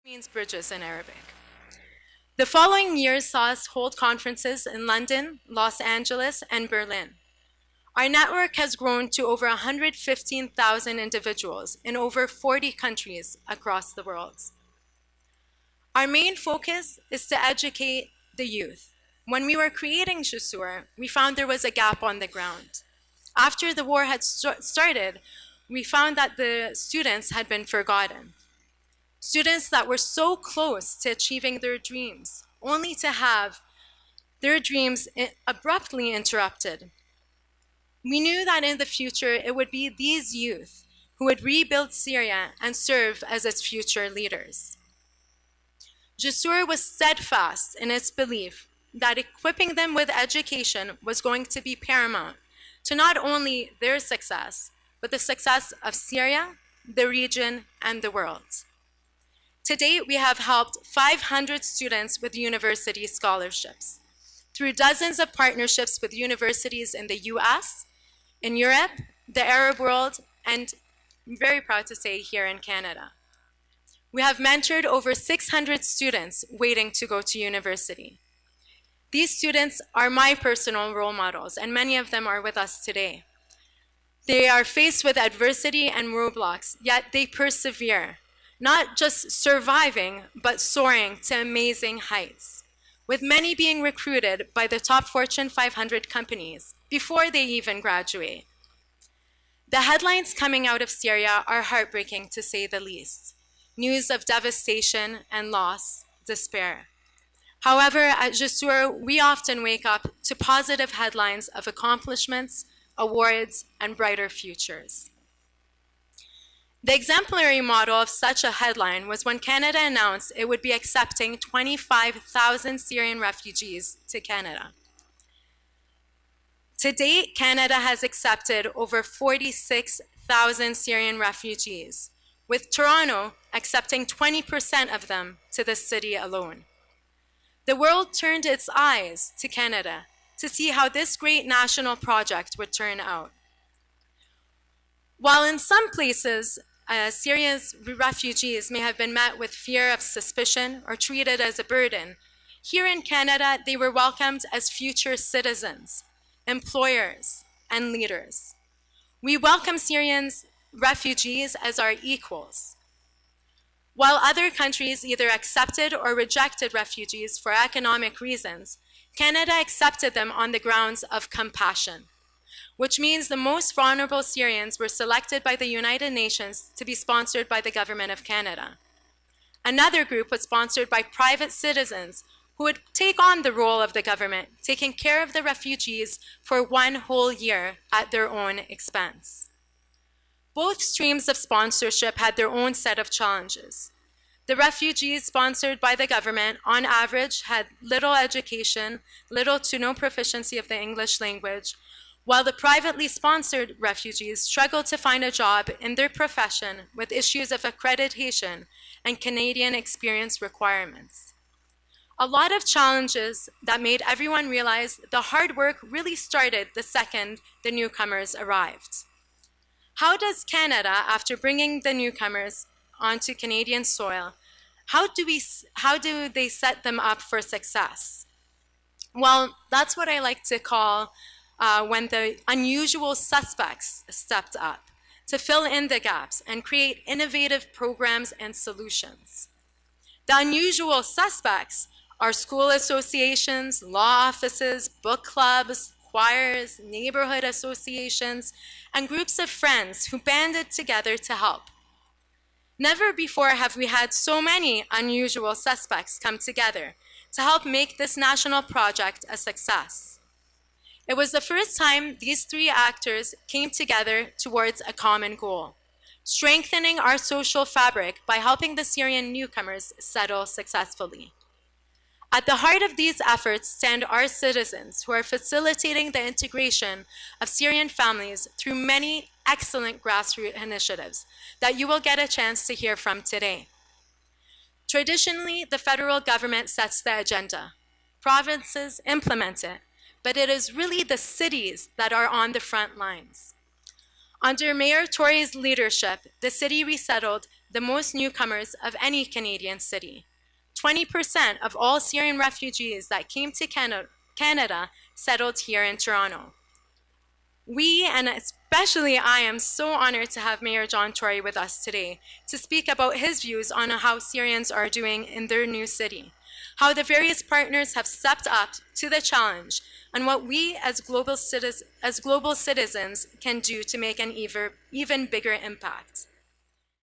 means bridges in Arabic. The following years saw us hold conferences in London, Los Angeles, and Berlin. Our network has grown to over 115,000 individuals in over 40 countries across the world. Our main focus is to educate the youth. When we were creating Jusoor, we found there was a gap on the ground. After the war had started, we found that the students had been forgotten. Students that were so close to achieving their dreams, only to have their dreams abruptly interrupted. We knew that in the future it would be these youth who would rebuild Syria and serve as its future leaders. Jusoor was steadfast in its belief that equipping them with education was going to be paramount to not only their success, but the success of Syria, the region, and the world. To date, we have helped 500 students with university scholarships through dozens of partnerships with universities in the US, in Europe, the Arab world, and I'm very proud to say here in Canada. We have mentored over 600 students waiting to go to university. These students are my personal role models, and many of them are with us today. They are faced with adversity and roadblocks, yet they persevere, not just surviving, but soaring to amazing heights, with many being recruited by the top Fortune 500 companies before they even graduate. The headlines coming out of Syria are heartbreaking, to say the least. News of devastation and loss, despair. However, at Jusoor, we often wake up to positive headlines of accomplishments, awards, and brighter futures. The exemplary model of such a headline was when Canada announced it would be accepting 25,000 Syrian refugees to Canada. To date, Canada has accepted over 46,000 Syrian refugees, with Toronto accepting 20% of them to the city alone. The world turned its eyes to Canada to see how this great national project would turn out. While in some places, Syria's refugees may have been met with fear of suspicion or treated as a burden, here in Canada, they were welcomed as future citizens, employers, and leaders. We welcome Syrians refugees as our equals. While other countries either accepted or rejected refugees for economic reasons, Canada accepted them on the grounds of compassion, which means the most vulnerable Syrians were selected by the United Nations to be sponsored by the Government of Canada. Another group was sponsored by private citizens who would take on the role of the government, taking care of the refugees for one whole year at their own expense. Both streams of sponsorship had their own set of challenges. The refugees sponsored by the government, on average, had little education, little to no proficiency of the English language, while the privately sponsored refugees struggled to find a job in their profession with issues of accreditation and Canadian experience requirements. A lot of challenges that made everyone realize the hard work really started the second the newcomers arrived. How does Canada, after bringing the newcomers onto Canadian soil, how do they set them up for success? Well, that's what I like to call when the unusual suspects stepped up to fill in the gaps and create innovative programs and solutions. The unusual suspects are school associations, law offices, book clubs, choirs, neighborhood associations, and groups of friends who banded together to help. Never before have we had so many unusual suspects come together to help make this national project a success. It was the first time these three actors came together towards a common goal: strengthening our social fabric by helping the Syrian newcomers settle successfully. At the heart of these efforts stand our citizens who are facilitating the integration of Syrian families through many excellent grassroots initiatives that you will get a chance to hear from today. Traditionally, the federal government sets the agenda. Provinces implement it, but it is really the cities that are on the front lines. Under Mayor Tory's leadership, the city resettled the most newcomers of any Canadian city. 20% of all Syrian refugees that came to Canada settled here in Toronto. We, and especially I, am so honored to have Mayor John Tory with us today to speak about his views on how Syrians are doing in their new city, how the various partners have stepped up to the challenge, and what we as global citizens can do to make an even bigger impact.